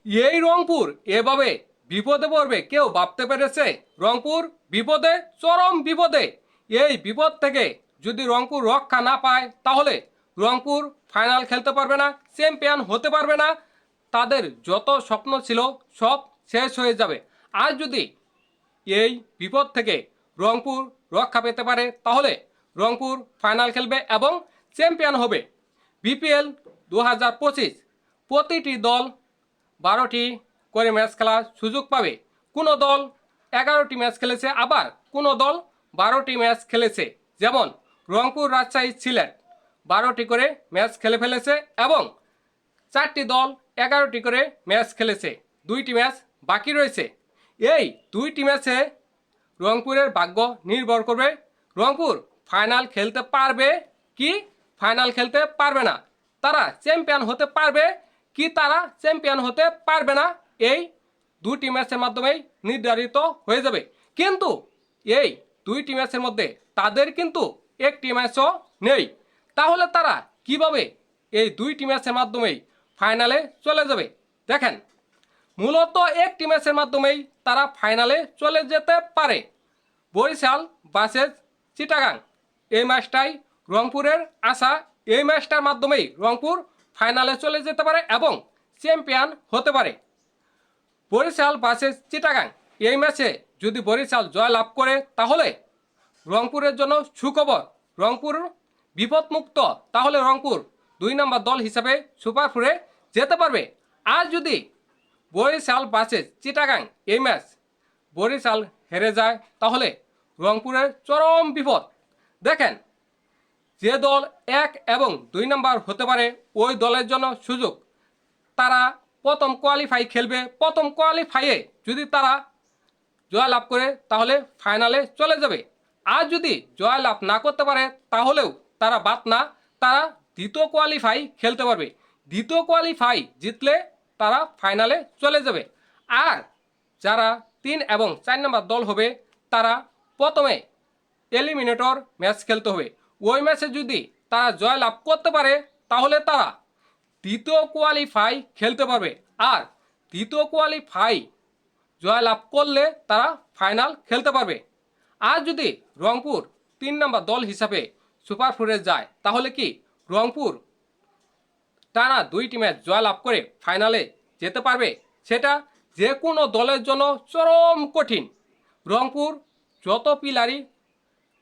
এই রংপুর এভাবে বিপদে পড়বে কেউ ভাবতে পেরেছে? রংপুর বিপদে, চরম বিপদে। এই বিপদ থেকে যদি রংপুর রক্ষা না পায় তাহলে রংপুর ফাইনাল খেলতে পারবে না, চ্যাম্পিয়ন হতে পারবে না। তাদের যত স্বপ্ন ছিল সব শেষ হয়ে যাবে। আর যদি এই বিপদ থেকে রংপুর রক্ষা পেতে পারে তাহলে রংপুর ফাইনাল খেলবে এবং চ্যাম্পিয়ন হবে। বিপিএল 2025 প্রতিটি দল 12টি করে ম্যাচ খেলার সুযোগ পাবে। কোনো দল 11টি ম্যাচ খেলেছে, আবার কোনো দল 12টি ম্যাচ খেলেছে। যেমন রংপুর, রাজশাহী, সিলেট 12টি করে ম্যাচ খেলে ফেলেছে এবং 4টি দল 11টি করে ম্যাচ খেলেছে। 2টি ম্যাচ বাকি রয়েছে। এই 2টি ম্যাচে রংপুরের ভাগ্য নির্ভর করবে রংপুর ফাইনাল খেলতে পারবে কি ফাইনাল খেলতে পারবে না, তারা চ্যাম্পিয়ন হতে পারবে কি তারা চ্যাম্পিয়ন হতে পারবে না। এই 2টি ম্যাচের মাধ্যমেই নির্ধারিত হয়ে যাবে। কিন্তু এই 2টি ম্যাচের মধ্যে তাদের কিন্তু একটি ম্যাচও নেই। তাহলে তারা কিভাবে এই 2টি ম্যাচের মাধ্যমেই ফাইনালে চলে যাবে? দেখেন, মূলত একটি ম্যাচের মাধ্যমেই তারা ফাইনালে চলে যেতে পারে। বরিশাল ভার্সেস চিটাগাং, এই ম্যাচটাই রংপুরের আশা। এই ম্যাচটার মাধ্যমেই রংপুর ফাইনালে চলে যেতে পারে এবং চ্যাম্পিয়ন হতে পারে। বরিশাল ভার্সেস চিটাগাং, এই ম্যাচে যদি বরিশাল জয় লাভ করে তাহলে রংপুরের জন্য সুখবর, রংপুর বিপদমুক্ত। তাহলে রংপুর 2 নম্বর দল হিসাবে সুপার ফোরে যেতে পারবে। আর যদি বরিশাল ভার্সেস চিটাগাং এই ম্যাচ বরিশাল হেরে যায় তাহলে রংপুরের চরম বিপদ। দেখেন, যে দল 1 এবং 2 নম্বর হতে পারে ওই দলের জন্য সুযোগ, তারা প্রথম কোয়ালিফাই খেলবে। প্রথম কোয়ালিফাইয়ে যদি তারা জয় লাভ করে তাহলে ফাইনালে চলে যাবে। আর যদি জয় লাভ না করতে পারে তাহলেও তারা বাদ না, তারা দ্বিতীয় কোয়ালিফাই খেলতে পারবে। দ্বিতীয় কোয়ালিফাই জিতলে তারা ফাইনালে চলে যাবে। আর যারা 3 এবং 4 নম্বর দল হবে তারা প্রথমে এলিমিনেটর ম্যাচ খেলতে হবে। ওই ম্যাচে যদি তারা জয় লাভ করতে পারে তাহলে তারা দ্বিতীয় কোয়ালিফাই খেলতে পারবে। আর দ্বিতীয় কোয়ালিফাই জয় লাভ করলে তারা ফাইনাল খেলতে পারবে। আর যদি রংপুর 3 নম্বর দল হিসাবে সুপার ফোরে যায় তাহলে কি রংপুর টানা 2টি ম্যাচ জয় লাভ করে ফাইনালে যেতে পারবে? সেটা যে কোনো দলের জন্য চরম কঠিন। রংপুর যত পিলারি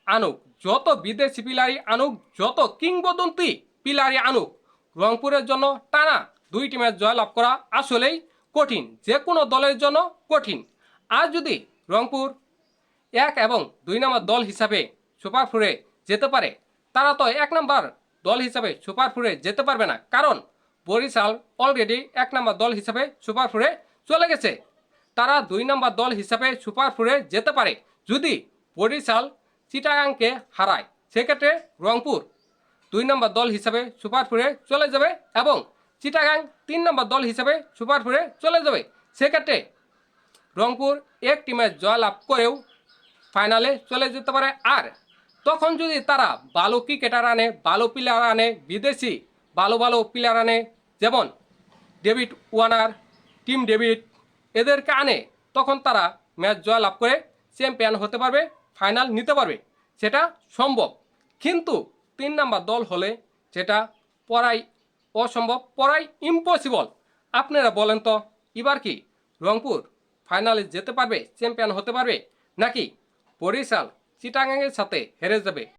আনুক, যত বিদেশি পিলারি আনুক, যত কিংবদন্তি পিলারি আনুক, রংপুরের জন্য টানা 2টি ম্যাচ জয়লাভ করা আসলেই কঠিন, যে কোনো দলের জন্য কঠিন। আর যদি রংপুর 1 এবং 2 নম্বর দল হিসাবে সুপার ফোরে যেতে পারে, তারা তো 1 নম্বর দল হিসাবে সুপার ফোরে যেতে পারবে না, কারণ বরিশাল অলরেডি 1 নম্বর দল হিসাবে সুপার ফোরে চলে গেছে। তারা 2 নম্বর দল হিসাবে সুপার ফোরে যেতে পারে যদি বরিশাল চিটাগাংকে হারায়। সেক্ষেত্রে রংপুর 2 নম্বর দল হিসাবে সুপার ফোরে চলে যাবে এবং চিটাগাং 3 নম্বর দল হিসাবে সুপার ফোরে চলে যাবে। সেক্ষেত্রে রংপুর একটি ম্যাচ জয়লাভ করেও ফাইনালে চলে যেতে পারে। আর তখন যদি তারা ভালো ক্রিকেটার আনে, ভালো প্লেয়ার আনে, বিদেশি ভালো ভালো প্লেয়ার আনে, যেমন ডেভিড ওয়ার্নার, টিম ডেভিড, এদেরকে আনে, তখন তারা ম্যাচ জয়লাভ করে চ্যাম্পিয়ন হতে পারবে, ফাইনাল নিতে পারবে। সেটা সম্ভব। কিন্তু 3 নম্বর দল হলে সেটা পড়াই অসম্ভব, পড়াই ইম্পসিবল। আপনারা বলেন তো, এবার কি রংপুর ফাইনালে যেতে পারবে, চ্যাম্পিয়ন হতে পারবে, নাকি বরিশাল চিটাগাংয়ের সাথে হেরে যাবে?